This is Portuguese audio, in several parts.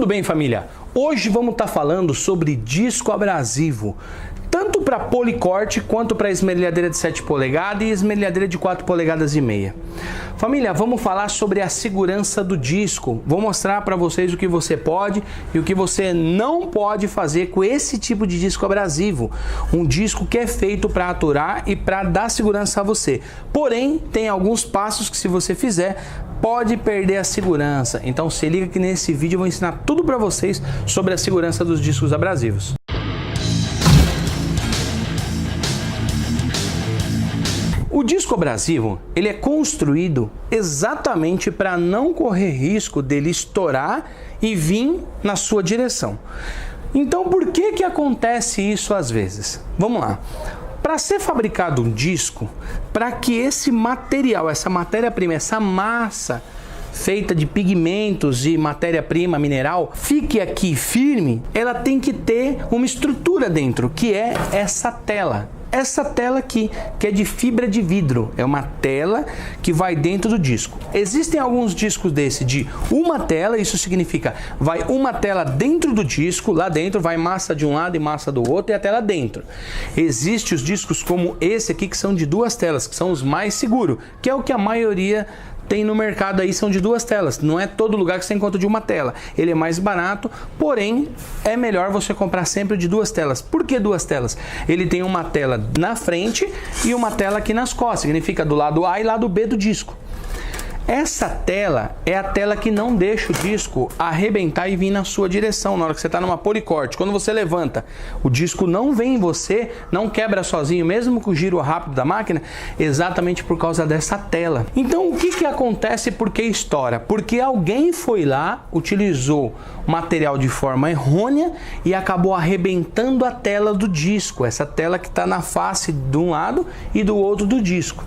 Tudo bem, família? Hoje vamos estar falando sobre disco abrasivo, tanto para policorte quanto para esmerilhadeira de 7 polegadas e esmerilhadeira de 4 polegadas e meia. Família, vamos falar sobre a segurança do disco. Vou mostrar para vocês o que você pode e o que você não pode fazer com esse tipo de disco abrasivo. Um disco que é feito para aturar e para dar segurança a você. Porém, tem alguns passos que, se você fizer, pode perder a segurança. Então se liga que nesse vídeo eu vou ensinar tudo para vocês sobre a segurança dos discos abrasivos. O disco abrasivo, ele é construído exatamente para não correr risco dele estourar e vir na sua direção. Então por que acontece isso às vezes? Vamos lá. Para ser fabricado um disco, para que esse material, essa matéria-prima, essa massa feita de pigmentos e matéria-prima mineral fique aqui firme, ela tem que ter uma estrutura dentro, que é essa tela. Essa tela aqui, que é de fibra de vidro, é uma tela que vai dentro do disco. Existem alguns discos desse de uma tela, isso significa vai uma tela dentro do disco, lá dentro vai massa de um lado e massa do outro e a tela dentro. Existem os discos como esse aqui que são de duas telas, que são os mais seguros, que é o que a maioria tem no mercado aí, são de duas telas. Não é todo lugar que você encontra de uma tela. Ele é mais barato, porém é melhor você comprar sempre de duas telas. Por que duas telas? Ele tem uma tela na frente e uma tela aqui nas costas, significa do lado A e lado B do disco. Essa tela é a tela que não deixa o disco arrebentar e vir na sua direção na hora que você está numa policorte. Quando você levanta, o disco não vem em você, não quebra sozinho, mesmo com o giro rápido da máquina, exatamente por causa dessa tela. Então o que acontece porque estoura? Porque alguém foi lá, utilizou material de forma errônea e acabou arrebentando a tela do disco, essa tela que está na face de um lado e do outro do disco.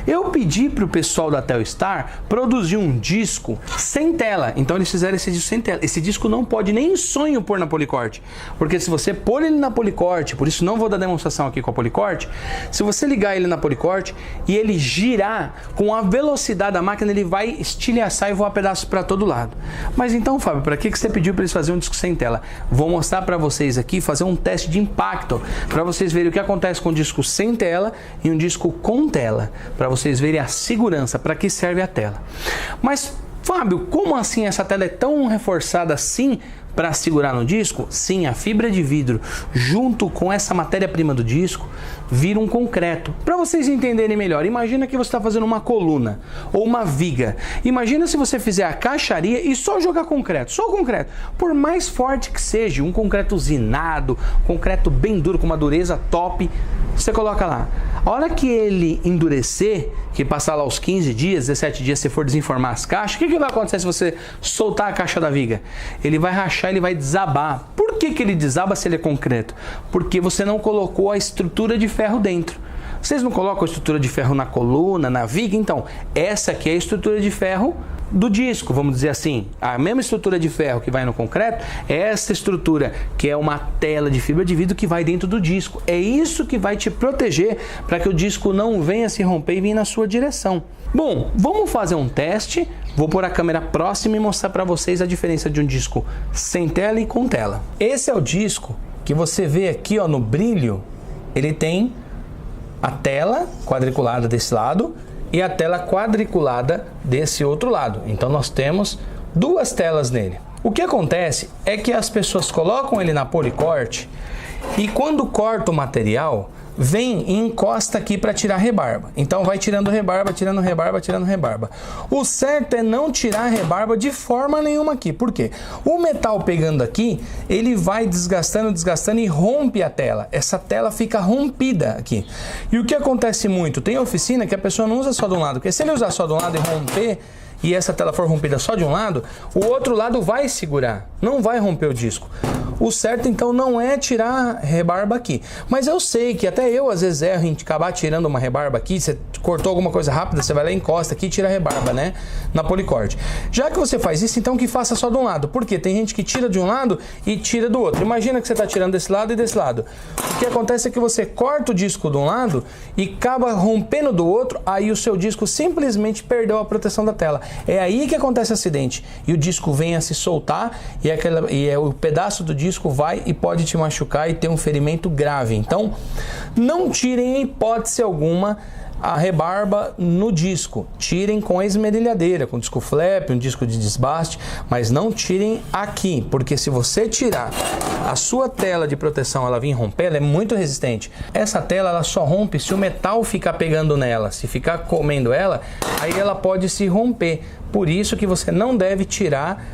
Eu pedi para o pessoal da Telstar produzir um disco sem tela, então eles fizeram esse disco sem tela. Esse disco não pode nem em sonho pôr na policorte, porque se você pôr ele na policorte, por isso não vou dar demonstração aqui com a policorte, se você ligar ele na policorte e ele girar com a velocidade da máquina, ele vai estilhaçar e voar pedaços para todo lado. Mas então, Fábio, para que você pediu para eles fazerem um disco sem tela? Vou mostrar para vocês aqui, fazer um teste de impacto, para vocês verem o que acontece com um disco sem tela e um disco com tela, para vocês verem a segurança, para que serve a tela. Mas, Fábio, como assim essa tela é tão reforçada assim para segurar no disco? Sim, a fibra de vidro junto com essa matéria-prima do disco vira um concreto. Para vocês entenderem melhor, imagina que você está fazendo uma coluna ou uma viga. Imagina se você fizer a caixaria e só jogar concreto, só concreto. Por mais forte que seja, um concreto usinado, concreto bem duro, com uma dureza top, você coloca lá. A hora que ele endurecer, que passar lá os 15 dias, 17 dias, se for desenformar as caixas, o que vai acontecer se você soltar a caixa da viga? Ele vai rachar, ele vai desabar. Por que ele desaba se ele é concreto? Porque você não colocou a estrutura de ferro dentro. Vocês não colocam a estrutura de ferro na coluna, na viga? Então, essa aqui é a estrutura de ferro do disco, vamos dizer assim. A mesma estrutura de ferro que vai no concreto é essa estrutura, que é uma tela de fibra de vidro que vai dentro do disco. É isso que vai te proteger para que o disco não venha se romper e vir na sua direção. Bom, vamos fazer um teste. Vou pôr a câmera próxima e mostrar para vocês a diferença de um disco sem tela e com tela. Esse é o disco que você vê aqui, ó, no brilho. Ele tem a tela quadriculada desse lado e a tela quadriculada desse outro lado. Então nós temos duas telas nele. O que acontece é que as pessoas colocam ele na policorte e quando corta o material, vem e encosta aqui para tirar a rebarba. Então vai tirando rebarba, tirando rebarba, tirando rebarba. O certo é não tirar a rebarba de forma nenhuma aqui. Por quê? O metal pegando aqui, ele vai desgastando, desgastando e rompe a tela. Essa tela fica rompida aqui. E o que acontece muito? Tem oficina que a pessoa não usa só de um lado, porque se ele usar só de um lado e romper, e essa tela for rompida só de um lado, o outro lado vai segurar, não vai romper o disco. O certo então não é tirar rebarba aqui. Mas eu sei que até eu às vezes erro em acabar tirando uma rebarba aqui. Você cortou alguma coisa rápida, você vai lá e encosta aqui e tira a rebarba, né? Na policorte. Já que você faz isso, então que faça só de um lado. Por quê? Tem gente que tira de um lado e tira do outro. Imagina que você está tirando desse lado e desse lado. O que acontece é que você corta o disco de um lado e acaba rompendo do outro, aí o seu disco simplesmente perdeu a proteção da tela. É aí que acontece o acidente. E o disco vem a se soltar e o pedaço do disco vai e pode te machucar e ter um ferimento grave. Então, não tirem em hipótese alguma a rebarba no disco. Tirem com a esmerilhadeira, com disco flap, um disco de desbaste, mas não tirem aqui, porque se você tirar a sua tela de proteção, ela vir romper, ela é muito resistente. Essa tela ela só rompe se o metal ficar pegando nela, se ficar comendo ela, aí ela pode se romper. Por isso que você não deve tirar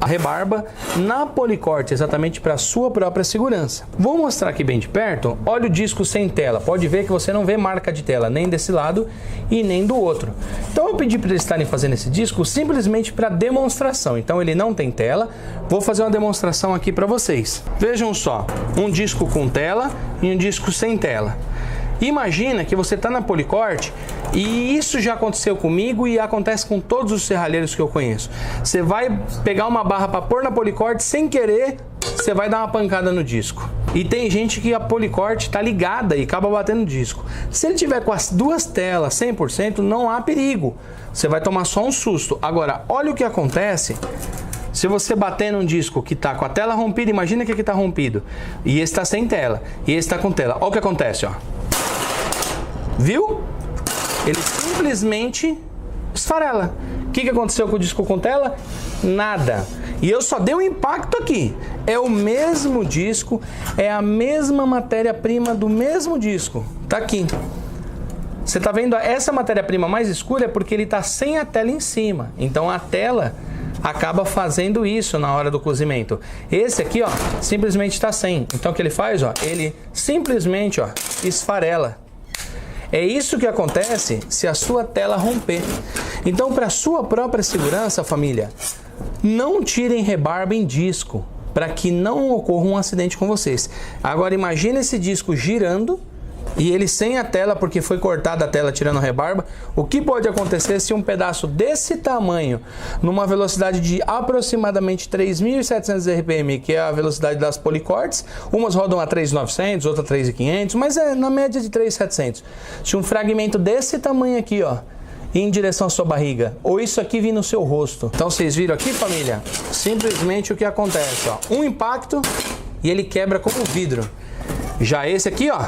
a rebarba na policorte, exatamente para sua própria segurança. Vou mostrar aqui bem de perto. Olha o disco sem tela. Pode ver que você não vê marca de tela nem desse lado e nem do outro. Então eu pedi para eles estarem fazendo esse disco simplesmente para demonstração. Então ele não tem tela. Vou fazer uma demonstração aqui para vocês. Vejam só, um disco com tela e um disco sem tela. Imagina que você está na policorte e isso já aconteceu comigo e acontece com todos os serralheiros que eu conheço. Você vai pegar uma barra para pôr na policorte, sem querer, você vai dar uma pancada no disco. E tem gente que a policorte está ligada e acaba batendo no disco. Se ele tiver com as duas telas 100%, não há perigo. Você vai tomar só um susto. Agora, olha o que acontece se você bater num disco que está com a tela rompida. Imagina que aqui está rompido e esse está sem tela e esse está com tela. Olha o que acontece, ó. Viu? Ele simplesmente esfarela. O que aconteceu com o disco com tela? Nada. E eu só dei um impacto aqui. É o mesmo disco, é a mesma matéria-prima do mesmo disco. Tá aqui. Você tá vendo essa matéria-prima mais escura é porque ele tá sem a tela em cima. Então a tela acaba fazendo isso na hora do cozimento. Esse aqui, ó, simplesmente tá sem. Então o que ele faz, ó? Ele simplesmente, ó, esfarela. É isso que acontece se a sua tela romper. Então, para sua própria segurança, família, não tirem rebarba em disco, para que não ocorra um acidente com vocês. Agora, imagine esse disco girando e ele sem a tela, porque foi cortada a tela tirando a rebarba. O que pode acontecer se um pedaço desse tamanho, numa velocidade de aproximadamente 3.700 RPM, que é a velocidade das policortes, umas rodam a 3.900, outras a 3.500, mas é na média de 3.700. Se um fragmento desse tamanho aqui, ó, ir em direção à sua barriga, ou isso aqui vir no seu rosto. Então vocês viram aqui, família? Simplesmente o que acontece, ó, um impacto e ele quebra como vidro. Já esse aqui, ó,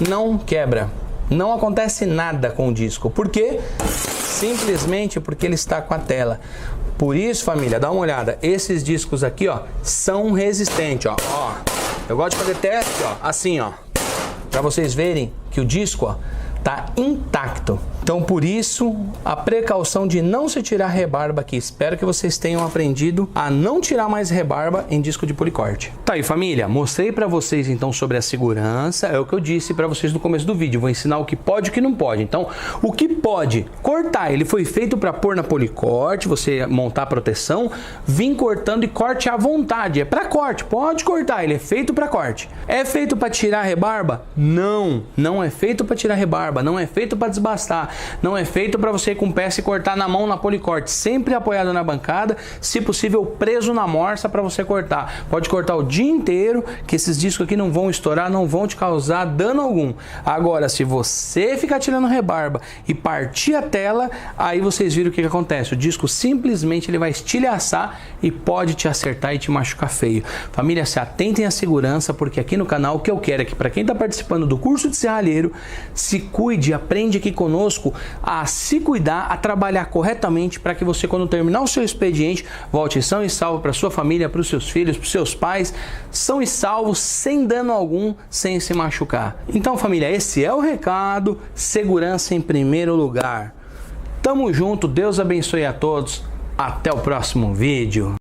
não quebra, não acontece nada com o disco. Por quê? Simplesmente porque ele está com a tela. Por isso, família, dá uma olhada. Esses discos aqui, ó, são resistentes, ó. Ó, eu gosto de fazer teste, ó, assim, ó, para vocês verem que o disco, ó, tá intacto. Então, por isso, a precaução de não se tirar rebarba aqui. Espero que vocês tenham aprendido a não tirar mais rebarba em disco de policorte. Tá aí, família. Mostrei para vocês, então, sobre a segurança. É o que eu disse para vocês no começo do vídeo. Vou ensinar o que pode e o que não pode. Então, o que pode cortar, ele foi feito para pôr na policorte, você montar a proteção, vir cortando e corte à vontade. É para corte, pode cortar. Ele é feito para corte. É feito para tirar rebarba? Não, não é feito para tirar rebarba. Não é feito para desbastar. Não é feito para você ir com peça e cortar na mão na policorte, sempre apoiado na bancada, se possível preso na morsa para você cortar. Pode cortar o dia inteiro, que esses discos aqui não vão estourar, não vão te causar dano algum. Agora, se você ficar tirando rebarba e partir a tela, aí vocês viram o que acontece. O disco simplesmente ele vai estilhaçar e pode te acertar e te machucar feio. Família, se atentem à segurança, porque aqui no canal o que eu quero é que para quem está participando do curso de serralheiro, se cuide, aprende aqui conosco a se cuidar, a trabalhar corretamente para que você, quando terminar o seu expediente, volte são e salvo para sua família, para os seus filhos, para os seus pais, são e salvos, sem dano algum, sem se machucar. Então, família, esse é o recado, segurança em primeiro lugar. Tamo junto, Deus abençoe a todos, até o próximo vídeo.